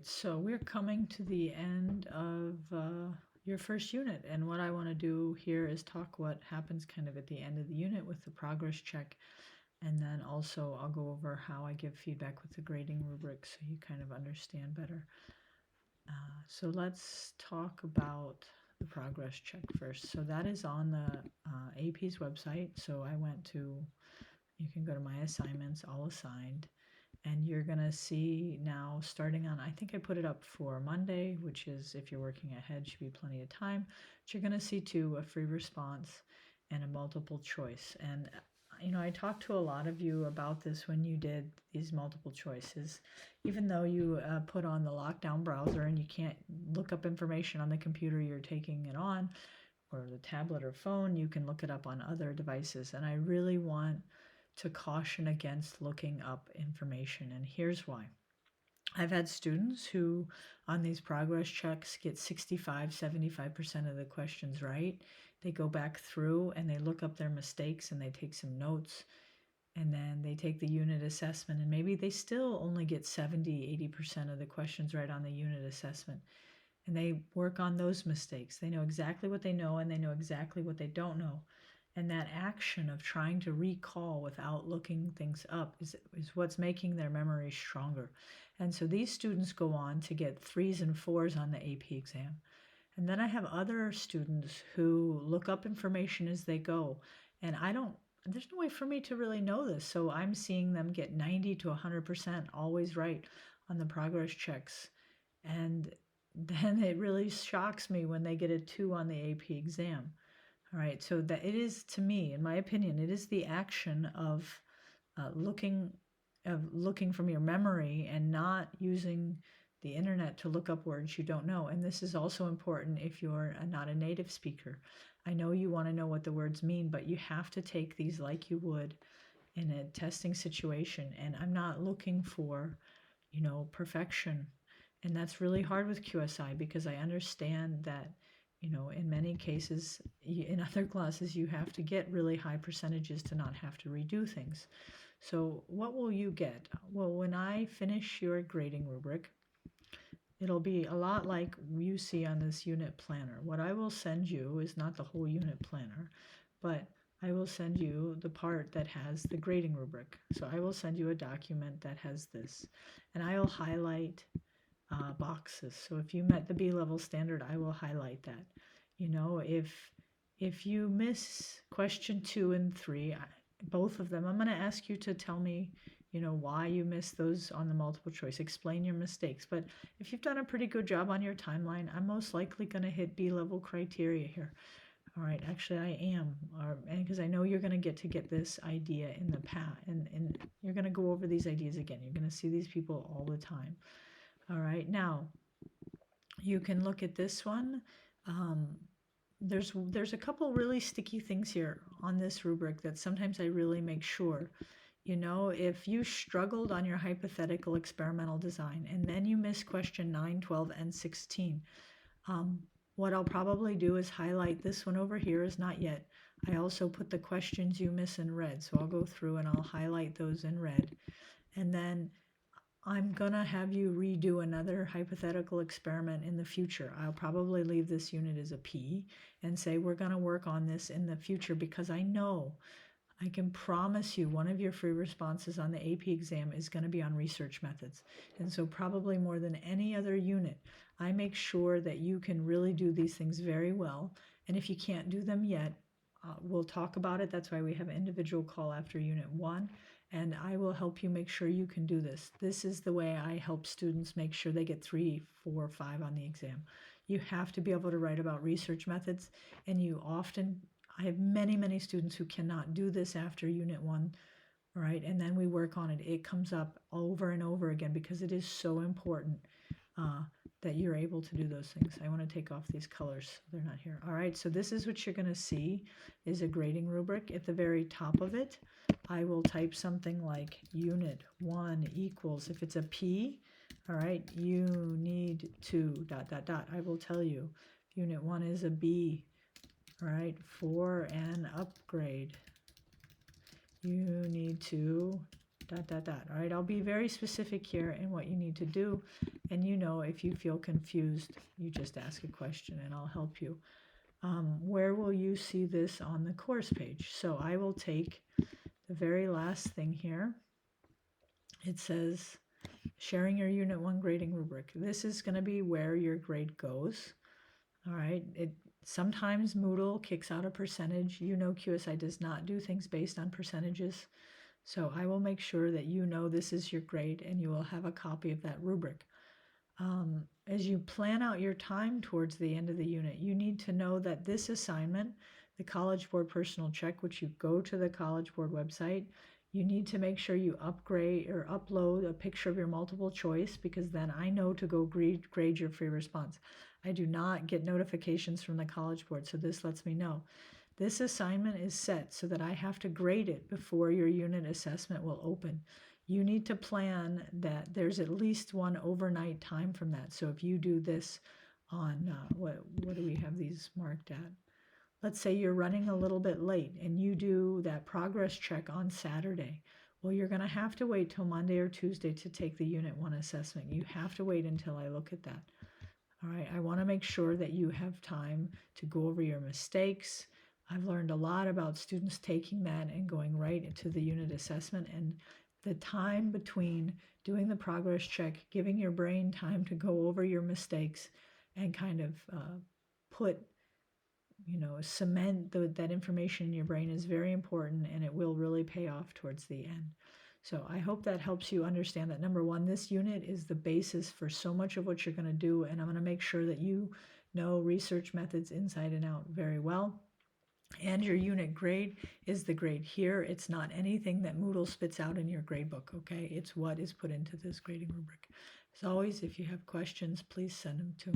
right, so we're coming to the end of your first unit, and what I want to do here is talk what happens kind of at the end of the unit with the progress check, and then also I'll go over how I give feedback with the grading rubric so you kind of understand better. So let's talk about the progress check first. So that is on the AP's website. So I went to, you can go to my assignments, all assigned, and you're gonna see now starting on, I think I put it up for Monday, which is, if you're working ahead, should be plenty of time, but you're gonna see a free response and a multiple choice. And I talked to a lot of you about this when you did these multiple choices. Even though you put on the lockdown browser and you can't look up information on the computer you're taking it on, or the tablet or phone, you can look it up on other devices. And I really want to caution against looking up information, and here's why. I've had students who on these progress checks get 65-75% of the questions right. They go back through and they look up their mistakes and they take some notes, and then they take the unit assessment, and maybe they still only get 70-80% of the questions right on the unit assessment, and they work on those mistakes. They know exactly what they know and they know exactly what they don't know. And that action of trying to recall without looking things up is what's making their memory stronger. And so these students go on to get 3s and 4s on the AP exam. And then I have other students who look up information as they go. And there's no way for me to really know this. So I'm seeing them get 90 to 100% always right on the progress checks. And then it really shocks me when they get a 2 on the AP exam. All right, so that it is, to me, in my opinion, it is the action of looking from your memory and not using the internet to look up words you don't know. And this is also important if you're not a native speaker. I know you want to know what the words mean, but you have to take these like you would in a testing situation. And I'm not looking for, perfection. And that's really hard with QSI because I understand that, in many cases, in other classes, you have to get really high percentages to not have to redo things. So what will you get? Well, when I finish your grading rubric, it'll be a lot like you see on this unit planner. What I will send you is not the whole unit planner, but I will send you the part that has the grading rubric. So I will send you a document that has this, and I'll highlight boxes. So if you met the B-level standard, I will highlight that. If you miss question 2 and 3, both of them, I'm going to ask you to tell me, why you missed those on the multiple choice. Explain your mistakes. But if you've done a pretty good job on your timeline, I'm most likely going to hit B-level criteria here. All right, actually I am, because I know you're going to get this idea in the past, and you're going to go over these ideas again. You're going to see these people all the time. All right, now you can look at this one. There's a couple really sticky things here on this rubric that sometimes I really make sure. If you struggled on your hypothetical experimental design and then you miss question 9, 12, and 16, what I'll probably do is highlight this one over here as not yet. I also put the questions you miss in red, so I'll go through and I'll highlight those in red. And then I'm gonna have you redo another hypothetical experiment in the future. I'll probably leave this unit as a P and say we're gonna work on this in the future, because I know, I can promise you, one of your free responses on the AP exam is going to be on research methods. And so probably more than any other unit, I make sure that you can really do these things very well. And if you can't do them yet, we'll talk about it. That's why we have an individual call after unit 1. And I will help you make sure you can do this. This is the way I help students make sure they get 3, 4, 5 on the exam. You have to be able to write about research methods, and I have many, many students who cannot do this after unit 1, right? And then we work on it. It comes up over and over again because it is so important that you're able to do those things. I want to take off these colors so they're not here. All right, so this is what you're going to see is a grading rubric. At the very top of it, I will type something like unit 1 equals, if it's a P, all right, you need to ... I will tell you if unit 1 is a B, all right, for an upgrade, you need to dot, dot, dot. All right, I'll be very specific here in what you need to do. And if you feel confused, you just ask a question and I'll help you. Where will you see this on the course page? So I will take the very last thing here. It says sharing your Unit 1 grading rubric. This is going to be where your grade goes. All right. Sometimes Moodle kicks out a percentage. QSI does not do things based on percentages. So I will make sure that this is your grade and you will have a copy of that rubric. As you plan out your time towards the end of the unit, you need to know that this assignment, the College Board Personal Check, which you go to the College Board website, you need to make sure you upgrade or upload a picture of your multiple choice, because then I know to go grade your free response. I do not get notifications from the College Board, so this lets me know. This assignment is set so that I have to grade it before your unit assessment will open. You need to plan that there's at least one overnight time from that. So if you do this on, what do we have these marked at? Let's say you're running a little bit late and you do that progress check on Saturday. Well, you're going to have to wait till Monday or Tuesday to take the Unit 1 assessment. You have to wait until I look at that. All right, I want to make sure that you have time to go over your mistakes. I've learned a lot about students taking that and going right into the unit assessment, and the time between doing the progress check, giving your brain time to go over your mistakes and kind of cement that information in your brain is very important, and it will really pay off towards the end. So I hope that helps you understand that, number one, this unit is the basis for so much of what you're going to do, and I'm going to make sure that you know research methods inside and out very well. And your unit grade is the grade here. It's not anything that Moodle spits out in your gradebook, okay? It's what is put into this grading rubric. As always, if you have questions, please send them to me.